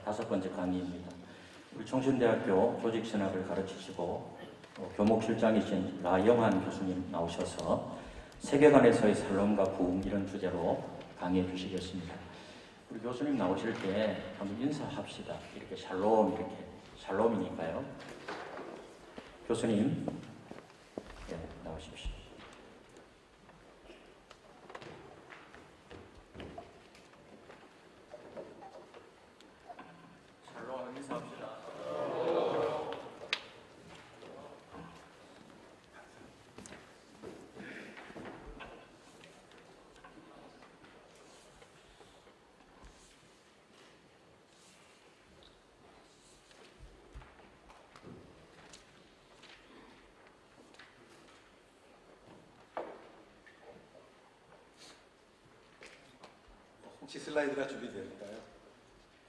5번째 강의입니다. 우리 청신대학교 조직신학을 가르치시고 교목실장이신 라영한 교수님 나오셔서 세계관에서의 살롬과 부흥 이런 주제로 강의해 주시겠습니다. 우리 교수님 나오실 때 한번 인사합시다. 이렇게 샬롬, 이렇게 샬롬이니까요. 교수님, 네, 나오십시오. 샬롬 인사합시다. 혹시 슬라이드가 준비될까요?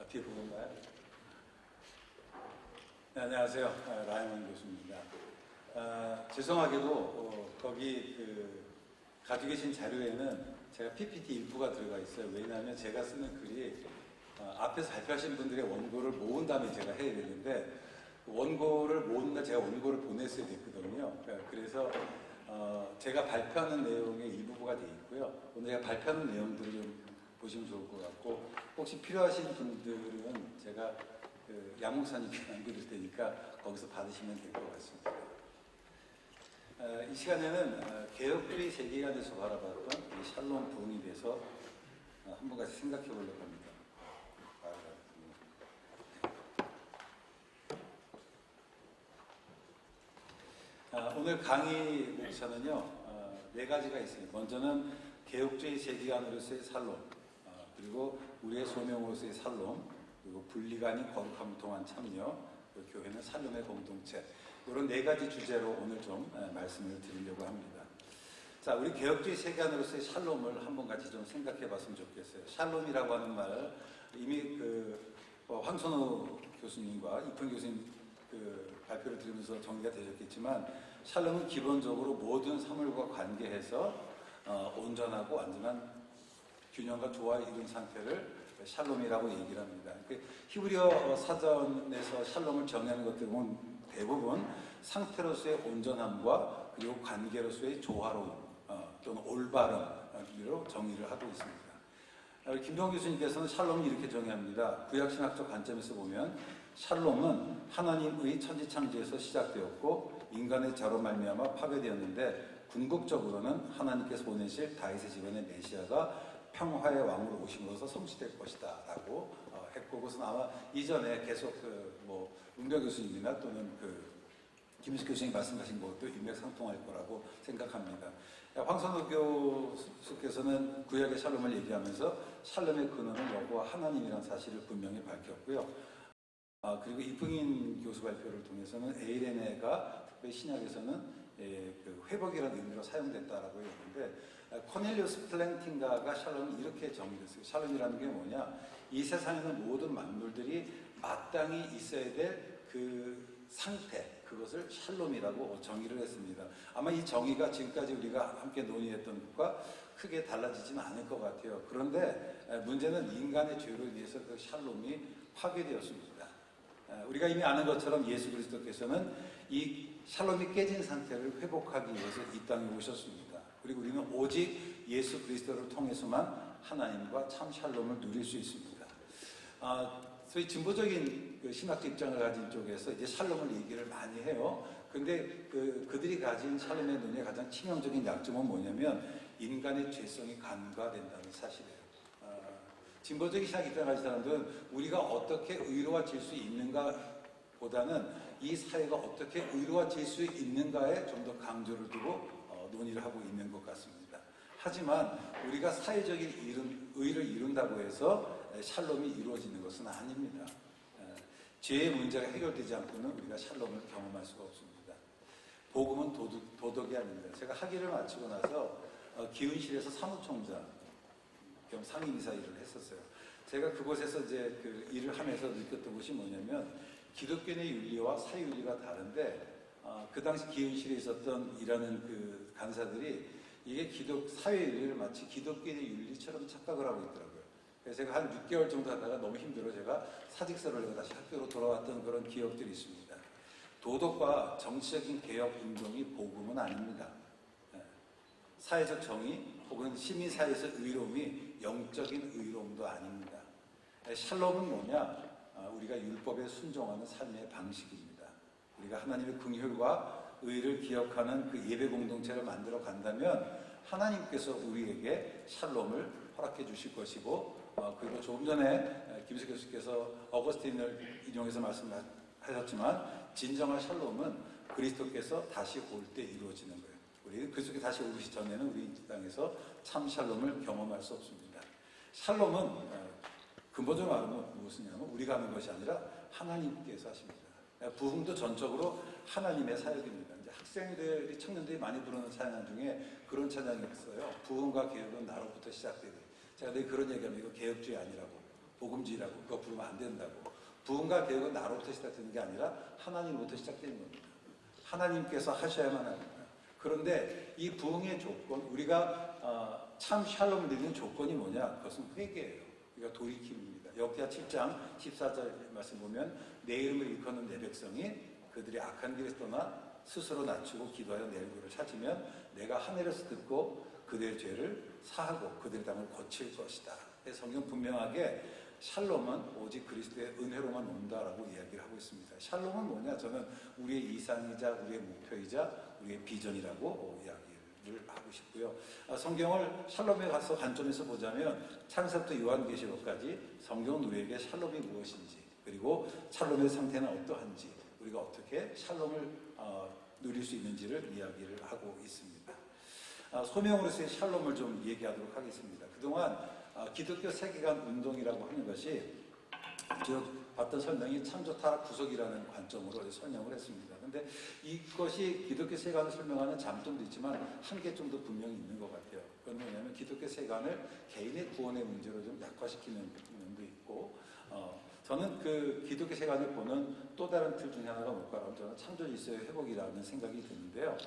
뒤에 보는가요? 네, 안녕하세요. 라이먼 교수입니다. 죄송하게도 거기 가지고 계신 자료에는 제가 PPT 일부가 들어가 있어요. 왜냐하면 제가 쓰는 글이 앞에서 발표하신 분들의 원고를 모은 다음에 제가 해야 되는데 원고를 모은 날 제가 원고를 보냈어야 됐거든요. 그래서 제가 발표하는 내용의 일부가 되어 있고요. 오늘 제가 발표하는 내용들을 좀 보시면 좋을 것 같고, 혹시 필요하신 분들은 제가 양목사님께 남겨둘 테니까 거기서 받으시면 될 것 같습니다. 이 시간에는 개혁주의 세계관에서 바라봤던 이 샬롬 부흥에 대해서 한번 같이 생각해 보려고 합니다. 오늘 강의 목차는요, 4가지가 있습니다. 먼저는 개혁주의 세계관으로서의 샬롬, 그리고 우리의 소명으로서의 샬롬, 그리고 분리가 아닌 거룩함을 통한 참여, 그리고 교회는 샬롬의 공동체, 이런 4가지 주제로 오늘 좀 말씀을 드리려고 합니다. 자, 우리 개혁주의 세계관으로서의 샬롬을 한번 같이 좀 생각해 봤으면 좋겠어요. 샬롬이라고 하는 말, 이미 황선우 교수님과 이쁜 교수님 발표를 들으면서 정리가 되셨겠지만, 샬롬은 기본적으로 모든 사물과 관계해서 온전하고 완전한 균형과 조화를 이룬 상태를 샬롬이라고 얘기를 합니다. 히브리어 사전에서 샬롬을 정의하는 것들 보면 대부분 상태로서의 온전함과 그리고 관계로서의 조화로움 또는 올바름으로 정의를 하고 있습니다. 김동훈 교수님께서는 샬롬을 이렇게 정의합니다. 구약신학적 관점에서 보면 샬롬은 하나님의 천지창조에서 시작되었고 인간의 죄로 말미암아 파괴되었는데 궁극적으로는 하나님께서 보내실 다윗의 집안의 메시아가 평화의 왕으로 오심으로써 성취될 것이다 라고 했고, 그것은 아마 이전에 계속 은별 교수님이나 또는 김일식 교수님이 말씀하신 것도 일맥상통할 거라고 생각합니다. 황선우 교수께서는 구약의 샬롬을 얘기하면서 샬롬의 근원은 여호와 하나님이라는 사실을 분명히 밝혔고요. 그리고 이풍인 교수 발표를 통해서는 에이레네가 특별히 신약에서는 회복이라는 의미로 사용됐다라고 했는데, 코넬리우스 플랭팅가가 샬롬을 이렇게 정의했어요. 샬롬이라는 게 뭐냐? 이 세상에 있는 모든 만물들이 마땅히 있어야 될 그 상태, 그것을 샬롬이라고 정의를 했습니다. 아마 이 정의가 지금까지 우리가 함께 논의했던 것과 크게 달라지지는 않을 것 같아요. 그런데 문제는 인간의 죄로 인해서 그 샬롬이 파괴되었습니다. 우리가 이미 아는 것처럼 예수 그리스도께서는 이 샬롬이 깨진 상태를 회복하기 위해서 이 땅에 오셨습니다. 그리고 우리는 오직 예수 그리스도를 통해서만 하나님과 참 샬롬을 누릴 수 있습니다. 소위 진보적인 신학적 입장을 가진 쪽에서 이제 샬롬을 얘기를 많이 해요. 근데 그들이 가진 샬롬의 논의의 가장 치명적인 약점은 뭐냐면 인간의 죄성이 간과된다는 사실이에요. 진보적인 신학 입장을 가진 사람들은 우리가 어떻게 의로워질 수 있는가 보다는 이 사회가 어떻게 의로워질 수 있는가에 좀 더 강조를 두고 논의를 하고 있는 것 같습니다. 하지만 우리가 사회적인 의를 이룬다고 해서 샬롬이 이루어지는 것은 아닙니다. 죄의 문제가 해결되지 않고는 우리가 샬롬을 경험할 수가 없습니다. 복음은 도덕이 아닙니다. 제가 학위를 마치고 나서 기은실에서 사무총장 겸 상임이사 일을 했었어요. 제가 그곳에서 이제 일을 하면서 느꼈던 것이 뭐냐면 기독교의 윤리와 사회윤리가 다른데 그 당시 기은실에 있었던 일하는 간사들이 이게 사회윤리를 마치 기독교의 윤리처럼 착각을 하고 있더라고요. 그래서 제가 한 6개월 정도 하다가 너무 힘들어 제가 사직서를 내고 다시 학교로 돌아왔던 그런 기억들이 있습니다. 도덕과 정치적인 개혁 운동이 복음은 아닙니다. 사회적 정의 혹은 시민사회에서 의로움이 영적인 의로움도 아닙니다. 샬롬은 뭐냐? 우리가 율법에 순종하는 삶의 방식입니다. 우리가 하나님의 긍휼과 의를 기억하는 그 예배 공동체를 만들어 간다면 하나님께서 우리에게 샬롬을 허락해 주실 것이고, 그리고 조금 전에 김수 교수께서 어거스틴을 인용해서 말씀하셨지만 진정한 샬롬은 그리스도께서 다시 올 때 이루어지는 거예요. 우리 그리스도께 다시 오기 전에는 우리 이 땅에서 참 샬롬을 경험할 수 없습니다. 샬롬은 근본적으로 말하면 무엇이냐면 우리가 하는 것이 아니라 하나님께서 하십니다. 부흥도 전적으로 하나님의 사역입니다. 이제 학생들이 청년들이 많이 부르는 찬양 중에 그런 찬양이 있어요. 부흥과 개혁은 나로부터 시작되리. 제가 늘 그런 얘기하면 이거 개혁주의 아니라고, 복음주의라고, 그거 부르면 안 된다고. 부흥과 개혁은 나로부터 시작되는 게 아니라 하나님으로부터 시작되는 겁니다. 하나님께서 하셔야만 합니다. 그런데 이 부흥의 조건, 우리가 참 샬롬을 누리는 조건이 뭐냐? 그것은 회개예요. 우리가 돌이킴입니다. 역대하 7장 14절 말씀 보면 내 이름을 일컫는 내 백성이 그들이 악한 길에서 떠나 스스로 낮추고 기도하여 내 얼굴을 찾으면 내가 하늘에서 듣고 그들의 죄를 사하고 그들의 땅을 고칠 것이다. 성경 분명하게 샬롬은 오직 그리스도의 은혜로만 온다라고 이야기를 하고 있습니다. 샬롬은 뭐냐? 저는 우리의 이상이자 우리의 목표이자 우리의 비전이라고 이야기를 하고 싶고요. 성경을 샬롬에 가서 관점에서 보자면 창세부터 요한계시록까지 성경은 우리에게 샬롬이 무엇인지, 그리고 샬롬의 상태는 어떠한지, 우리가 어떻게 샬롬을 누릴 수 있는지를 이야기를 하고 있습니다. 소명으로서의 샬롬을 좀 얘기하도록 하겠습니다. 그동안 기독교 세계관 운동이라고 하는 것이 봤던 설명이 창조 타락 구속이라는 관점으로 설명을 했습니다. 그런데 이것이 기독교 세계관을 설명하는 장점도 있지만 한계점도 분명히 있는 것 같아요. 그건 뭐냐면 기독교 세계관을 개인의 구원의 문제로 좀 약화시키는 면도 있고, 저는 그 기독교 세계관을 보는 또 다른 틀 중에 하나가 뭘까 하면 저는 창조 질서의 회복이라는 생각이 드는데요.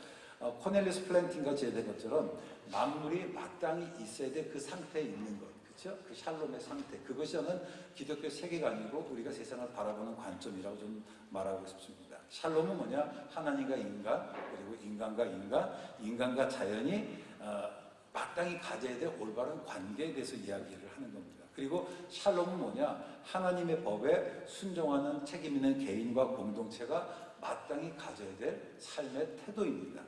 코넬리우스 플랭팅과 제된 것처럼 만물이 마땅히 있어야 될 그 상태에 있는 것, 그렇죠? 그 샬롬의 상태, 그것이 저는 기독교 세계관이고 우리가 세상을 바라보는 관점이라고 좀 말하고 싶습니다. 샬롬은 뭐냐? 하나님과 인간, 그리고 인간과 인간, 인간과 자연이 마땅히 가져야 될 올바른 관계에 대해서 이야기를 하는 겁니다. 그리고 샬롬은 뭐냐? 하나님의 법에 순종하는 책임 있는 개인과 공동체가 마땅히 가져야 될 삶의 태도입니다.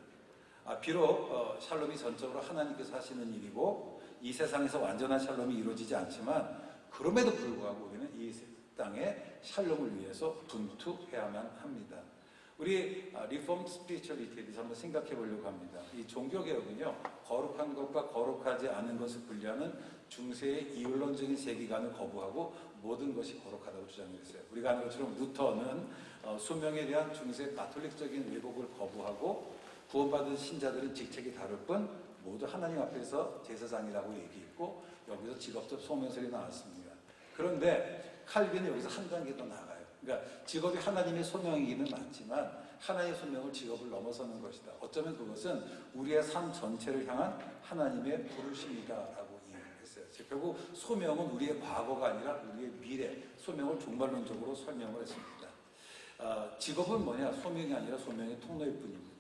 비록 샬롬이 전적으로 하나님께서 하시는 일이고 이 세상에서 완전한 샬롬이 이루어지지 않지만 그럼에도 불구하고 우리는 이 땅에 샬롬을 위해서 분투해야만 합니다. 우리 리폼 스피리추얼리티에 대해서 한번 생각해 보려고 합니다. 이 종교개혁은요, 거룩한 것과 거룩하지 않은 것을 분리하는 중세의 이론적인 세계관을 거부하고 모든 것이 거룩하다고 주장했어요. 우리가 아는 것처럼 루터는 수명에 대한 중세 가톨릭적인 왜곡을 거부하고 구원받은 신자들은 직책이 다를 뿐 모두 하나님 앞에서 제사장이라고 얘기했고 여기서 직업적 소명설이 나왔습니다. 그런데 칼빈은 여기서 한 단계 더 나아가요. 그러니까 직업이 하나님의 소명이기는 맞지만 하나님의 소명을 직업을 넘어서는 것이다. 어쩌면 그것은 우리의 삶 전체를 향한 하나님의 부르심이다라고 이야기했어요. 결국 소명은 우리의 과거가 아니라 우리의 미래, 소명을 종말론적으로 설명을 했습니다. 직업은 뭐냐? 소명이 아니라 소명의 통로일 뿐입니다.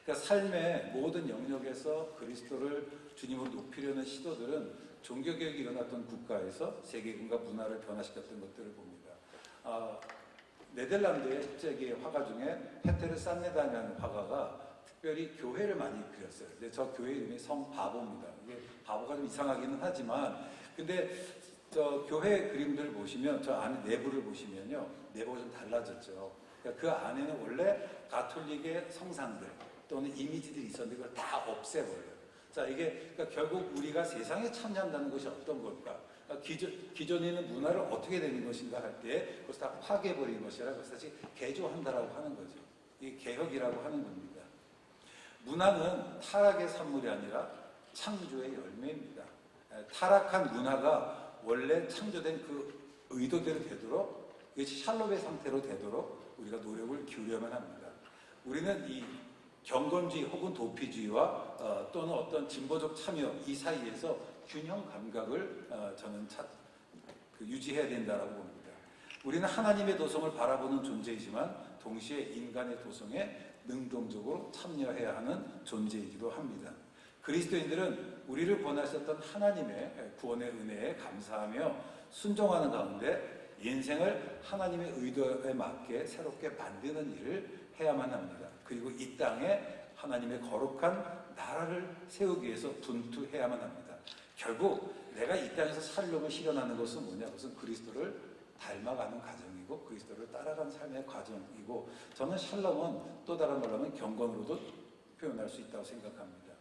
그러니까 삶의 모든 영역에서 그리스도를 주님으로 높이려는 시도들은 종교개혁이 일어났던 국가에서 세계관과 문화를 변화시켰던 것들을 봅니다. 네덜란드의 10세기의 화가 중에 페테르 산네단이라는 화가가 특별히 교회를 많이 그렸어요. 근데 저 교회 이름이 성바보입니다. 이게 바보가 좀 이상하기는 하지만, 근데 저 교회 그림들 보시면 저 안에 내부를 보시면요, 내부가 좀 달라졌죠. 그러니까 그 안에는 원래 가톨릭의 성상들 또는 이미지들이 있었는데 그걸 다 없애버려요. 자, 이게 그러니까 결국 우리가 세상에 참여한다는 것이 어떤 걸까? 기존에 있는 문화를 어떻게 되는 것인가 할 때 그것을 다 파괴해버리는 것이라 그것을 다시 개조한다라고 하는 거죠. 이게 개혁이라고 하는 겁니다. 문화는 타락의 산물이 아니라 창조의 열매입니다. 타락한 문화가 원래 창조된 그 의도대로 되도록, 이것이 샬롬의 상태로 되도록 우리가 노력을 기울여야만 합니다. 우리는 이 경건주의 혹은 도피주의와 또는 어떤 진보적 참여 이 사이에서 균형 감각을 저는 유지해야 된다라고 봅니다. 우리는 하나님의 도성을 바라보는 존재이지만 동시에 인간의 도성에 능동적으로 참여해야 하는 존재이기도 합니다. 그리스도인들은 우리를 구원하셨던 하나님의 구원의 은혜에 감사하며 순종하는 가운데 인생을 하나님의 의도에 맞게 새롭게 만드는 일을 해야만 합니다. 그리고 이 땅에 하나님의 거룩한 나라를 세우기 위해서 분투해야만 합니다. 결국 내가 이 땅에서 살려고 실현하는 것은 뭐냐? 그것은 그리스도를 닮아가는 과정이고 그리스도를 따라가는 삶의 과정이고, 저는 샬롬은 또 다른 말로 하면 경건으로도 표현할 수 있다고 생각합니다.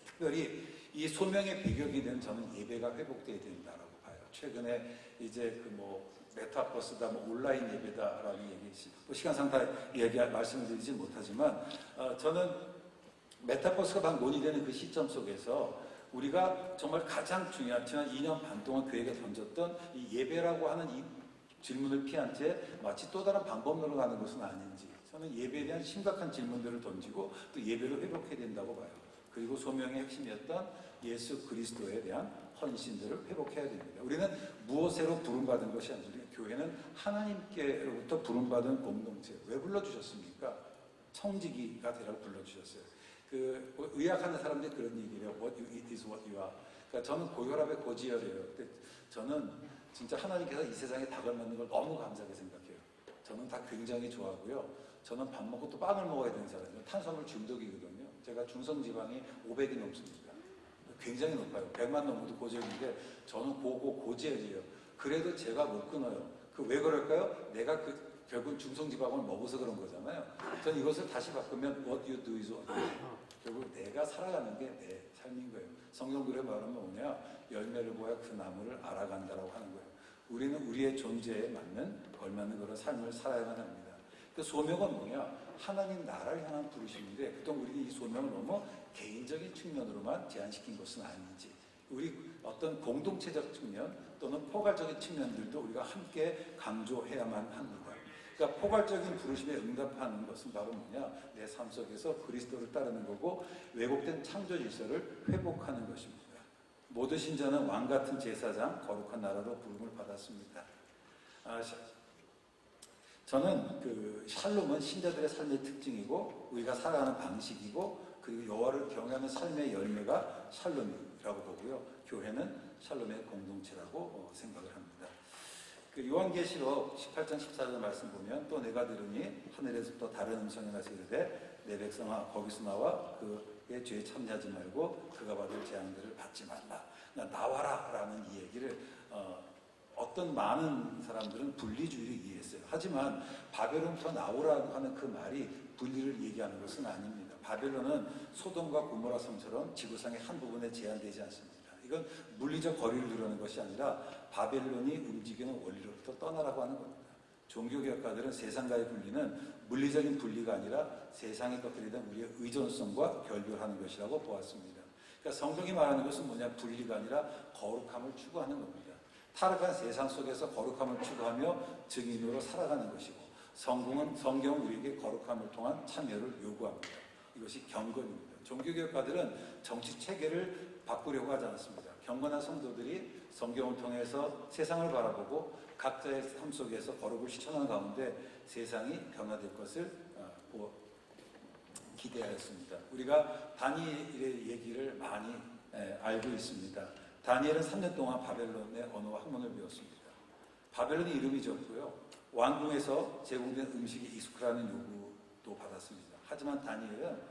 특별히 이 소명의 배경이 되는 저는 예배가 회복되어야 된다라고 봐요. 최근에 이제 메타버스다, 온라인 예배다라는 얘기, 또 시간상 다 말씀을 드리지 못하지만, 저는 메타버스가 막 논의되는 그 시점 속에서 우리가 정말 가장 중요한 지난 2년 반 동안 교회가 던졌던 이 예배라고 하는 이 질문을 피한 채 마치 또 다른 방법론으로 가는 것은 아닌지, 저는 예배에 대한 심각한 질문들을 던지고 또 예배를 회복해야 된다고 봐요. 그리고 소명의 핵심이었던 예수 그리스도에 대한 헌신들을 회복해야 됩니다. 우리는 무엇으로 부름받은 것이 아니라 교회는 하나님께로부터 부름받은 공동체. 왜 불러주셨습니까? 청지기가 되라고 불러주셨어요. 의학하는 사람들이 그런 얘기를 해요. What you eat is what you are. 그러니까 저는 고혈압의 고지혈이에요. 근데 저는 진짜 하나님께서 이 세상에 닭을 만든 걸 너무 감사하게 생각해요. 저는 닭 굉장히 좋아하고요. 저는 밥 먹고 또 빵을 먹어야 되는 사람이에요. 탄수화물 중독이거든요. 제가 중성지방이 500이 넘습니다. 굉장히 높아요. 100만 넘어도 고지혈인데 저는 고지혈이에요. 그래도 제가 못 끊어요. 왜 그럴까요? 내가 결국 중성지방을 먹어서 그런 거잖아요. 저는 이것을 다시 바꾸면 what you do is what you do. 결국 내가 살아가는 게 내 삶인 거예요. 성경들의 말하면 뭐냐? 열매를 보야 그 나무를 알아간다라고 하는 거예요. 우리는 우리의 존재에 걸맞는 그런 삶을 살아야만 합니다. 그 소명은 뭐냐? 하나님 나라를 향한 부르심인데, 그동안 우리는 이 소명을 너무 개인적인 측면으로만 제한시킨 것은 아닌지, 우리 어떤 공동체적 측면 또는 포괄적인 측면들도 우리가 함께 강조해야만 합니다. 그러니까 포괄적인 부르심에 응답하는 것은 바로 뭐냐? 내 삶 속에서 그리스도를 따르는 거고 왜곡된 창조 질서를 회복하는 것입니다. 모든 신자는 왕같은 제사장, 거룩한 나라로 부름을 받았습니다. 저는 샬롬은 신자들의 삶의 특징이고 우리가 살아가는 방식이고, 그리고 여호와를 경외하는 삶의 열매가 샬롬이라고 보고요. 교회는 샬롬의 공동체라고 생각을 합니다. 요한계시록 18장 14절 말씀 보면, 또 내가 들으니 하늘에서 또 다른 음성이 나서 이르되 내 백성아 거기서 나와 그의 죄에 참여하지 말고 그가 받을 재앙들을 받지 말라. 나와라 라는 이 얘기를 어떤 많은 사람들은 분리주의를 이해했어요. 하지만 바벨론부터 나오라고 하는 그 말이 분리를 얘기하는 것은 아닙니다. 바벨론은 소돔과 고모라 성처럼 지구상의 한 부분에 제한되지 않습니다. 이건 물리적 거리를 두려는 것이 아니라 바벨론이 움직이는 원리로부터 떠나라고 하는 겁니다. 종교개혁가들은 세상과의 분리는 물리적인 분리가 아니라 세상의 것들에 대한 우리의 의존성과 결별하는 것이라고 보았습니다. 그러니까 성경이 말하는 것은 뭐냐? 분리가 아니라 거룩함을 추구하는 겁니다. 타락한 세상 속에서 거룩함을 추구하며 증인으로 살아가는 것이고, 성경은 우리에게 거룩함을 통한 참여를 요구합니다. 이것이 경건입니다. 종교개혁가들은 정치 체계를 바꾸려고 하지 않았습니다. 경건한 성도들이 성경을 통해서 세상을 바라보고 각자의 삶 속에서 거룩을 실천하는 가운데 세상이 변화될 것을 기대하였습니다. 우리가 다니엘의 얘기를 많이 알고 있습니다. 다니엘은 3년 동안 바벨론의 언어와 학문을 배웠습니다. 바벨론의 이름이 적고요. 왕궁에서 제공된 음식이 익숙하라는 요구도 받았습니다. 하지만 다니엘은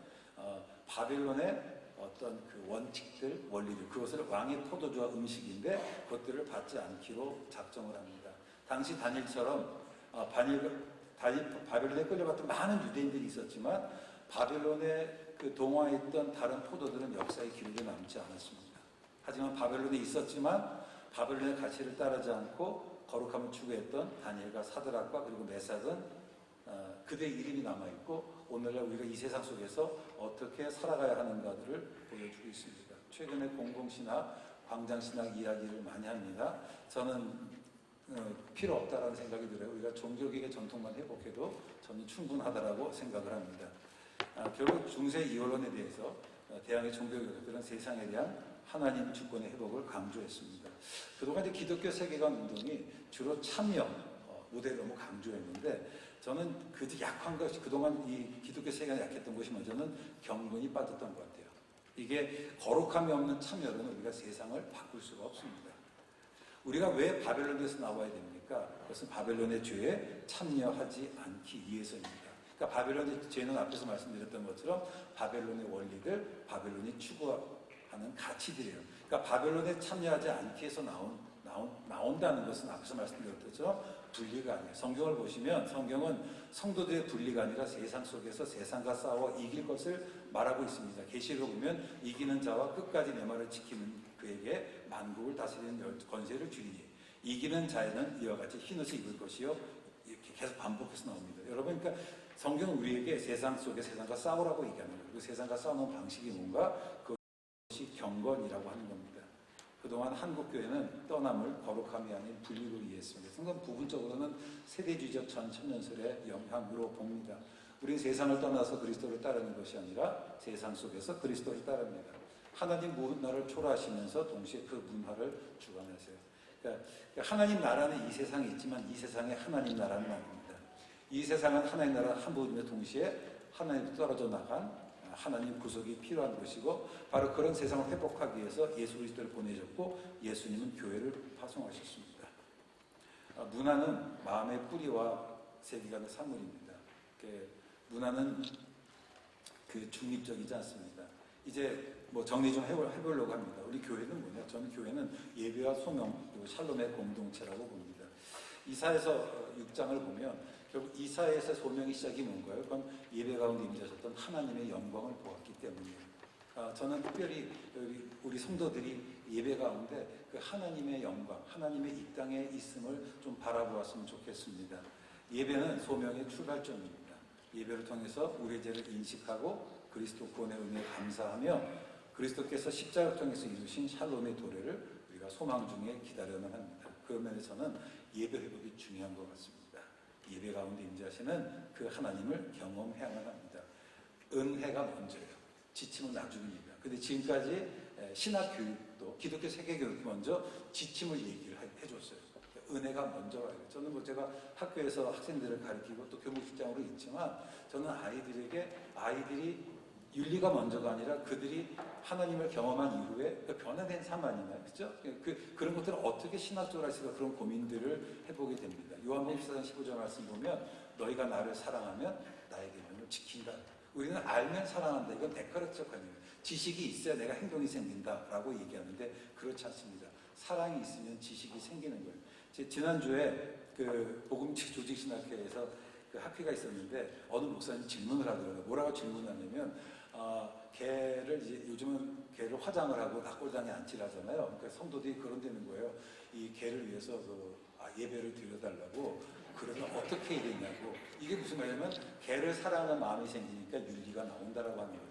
바벨론의 어떤 원칙들, 원리들, 그것을 왕의 포도주와 음식인데 그것들을 받지 않기로 작정을 합니다. 당시 다니엘처럼 바벨론에 끌려갔던 많은 유대인들이 있었지만 바벨론에 동화했던 다른 포도들은 역사의 기록에 남지 않았습니다. 하지만 바벨론에 있었지만 바벨론의 가치를 따르지 않고 거룩함을 추구했던 다니엘과 사드락과 그리고 메삭은 그들의 이름이 남아있고 오늘날 우리가 이 세상 속에서 어떻게 살아가야 하는가들을 보여주고 있습니다. 최근에 공공신학, 광장신학 이야기를 많이 합니다. 저는 필요 없다라는 생각이 들어요. 우리가 종교개혁의 전통만 회복해도 저는 충분하다라고 생각을 합니다. 결국 중세 이원론에 대해서 대항의 종교개혁들은 세상에 대한 하나님 주권의 회복을 강조했습니다. 그동안 이제 기독교 세계관 운동이 주로 참여 모델을 너무 강조했는데 저는 그 약한 것이 그동안 이 기독교 세계가 약했던 것이 먼저는 경건이 빠졌던 것 같아요. 이게 거룩함이 없는 참여로는 우리가 세상을 바꿀 수가 없습니다. 우리가 왜 바벨론에서 나와야 됩니까? 그것은 바벨론의 죄에 참여하지 않기 위해서입니다. 그러니까 바벨론의 죄는 앞에서 말씀드렸던 것처럼 바벨론의 원리들, 바벨론이 추구하는 가치들이에요. 그러니까 바벨론에 참여하지 않기 위해서 나온다는 것은 앞에서 말씀드렸던 것처럼 분리가 아니에요. 성경을 보시면 성경은 성도들의 분리가 아니라 세상 속에서 세상과 싸워 이길 것을 말하고 있습니다. 계시록 보면 이기는 자와 끝까지 내 말을 지키는 그에게 만국을 다스리는 권세를 주리니 이기는 자에는 이와 같이 흰옷을 입을 것이요. 이렇게 계속 반복해서 나옵니다. 여러분, 그러니까 성경은 우리에게 세상 속에 세상과 싸우라고 얘기하는 거예요. 그 세상과 싸우는 방식이 뭔가 그것이 경건이라고 하는 겁니다. 그동안 한국교회는 떠남을 거룩함이 아닌 분리로 이해했습니다. 성경 부분적으로는 세대주의적 천년설의 영향으로 봅니다. 우리는 세상을 떠나서 그리스도를 따르는 것이 아니라 세상 속에서 그리스도를 따릅니다. 하나님 문화를 초월하시면서 동시에 그 문화를 주관하세요. 그러니까 하나님 나라는 이 세상에 있지만 이 세상에 하나님 나라는 아닙니다. 이 세상은 하나님 나라 한 부분에 동시에 하나님도 떨어져 나간 하나님 구속이 필요한 것이고 바로 그런 세상을 회복하기 위해서 예수 그리스도를 보내셨고 예수님은 교회를 파송하셨습니다. 문화는 마음의 뿌리와 세계관의 산물입니다. 문화는 중립적이지 않습니다. 이제 정리 좀 해보려고 합니다. 우리 교회는 뭐냐? 저는 교회는 예배와 소명 그리고 샬롬의 공동체라고 봅니다. 이사에서 6장을 보면 결국 이사에서 소명의 시작이 뭔가요? 그건 예배 가운데 임재하셨던 하나님의 영광을 보았기 때문이에요. 저는 특별히 우리 성도들이 예배 가운데 그 하나님의 영광, 하나님의 이 땅에 있음을 좀 바라보았으면 좋겠습니다. 예배는 소명의 출발점입니다. 예배를 통해서 우리의 죄를 인식하고 그리스도 구원의 은혜에 감사하며 그리스도께서 십자가를 통해서 이루신 샬롬의 도래를 우리가 소망 중에 기다려야만 합니다. 그런 면에서는 예배 회복이 중요한 것 같습니다. 예배 가운데 임재하시는 그 하나님을 경험해야만 합니다. 은혜가 먼저예요. 지침은 나중입니다. 근데 지금까지 신학 교육도 기독교 세계 교육이 먼저 지침을 얘기를 해줬어요. 은혜가 먼저 와요. 저는 제가 학교에서 학생들을 가르치고 또 교무실장으로 있지만 저는 아이들이 윤리가 먼저가 아니라 그들이 하나님을 경험한 이후에 변화된 삶 아니나요? 그렇죠? 그런 것들을 어떻게 신학적으로 할 수가 그런 고민들을 해보게 됩니다. 요한복음 14장 15절 말씀 보면 너희가 나를 사랑하면 나의 계명을 지킨다. 우리는 알면 사랑한다. 이건 데카르트적 아니에요. 지식이 있어야 내가 행동이 생긴다라고 얘기하는데 그렇지 않습니다. 사랑이 있으면 지식이 생기는 거예요. 지난주에 복음치 조직신학회에서 학회가 있었는데 어느 목사님 질문을 하더라고요. 뭐라고 질문하냐면 개를 이제 요즘은 개를 화장을 하고 낙골당에 안치를 하잖아요. 그러니까 성도들이 그런 데는 거예요. 이 개를 위해서 예배를 드려달라고. 그러면 어떻게 해야 되냐고. 이게 무슨 말이냐면 개를 사랑하는 마음이 생기니까 윤리가 나온다라고 하는 거죠.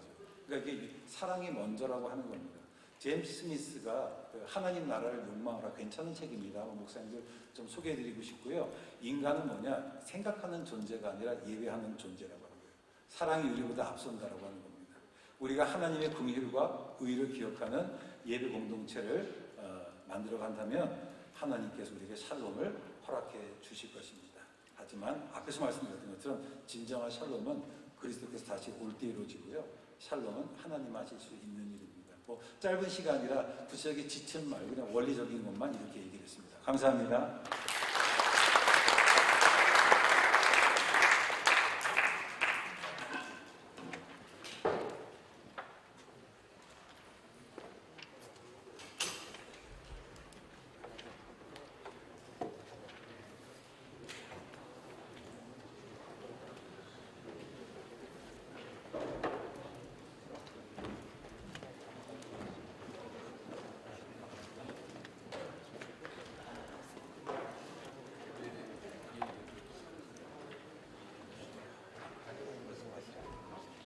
그러니까 이게 사랑이 먼저라고 하는 겁니다. 제임스 스미스가 하나님 나라를 욕망하라 괜찮은 책입니다. 목사님들 좀 소개해드리고 싶고요. 인간은 뭐냐? 생각하는 존재가 아니라 예배하는 존재라고 하는 거예요. 사랑이 윤리보다 앞선다라고 하는 겁니다. 우리가 하나님의 긍휼과 의를 기억하는 예배 공동체를 만들어 간다면 하나님께서 우리에게 샬롬을 허락해 주실 것입니다. 하지만 앞에서 말씀드렸던 것처럼 진정한 샬롬은 그리스도께서 다시 올 때 이루어지고요. 샬롬은 하나님 하실 수 있는 일입니다. 짧은 시간이라 구체적인 지침 말고 그냥 원리적인 것만 이렇게 얘기를 했습니다. 감사합니다.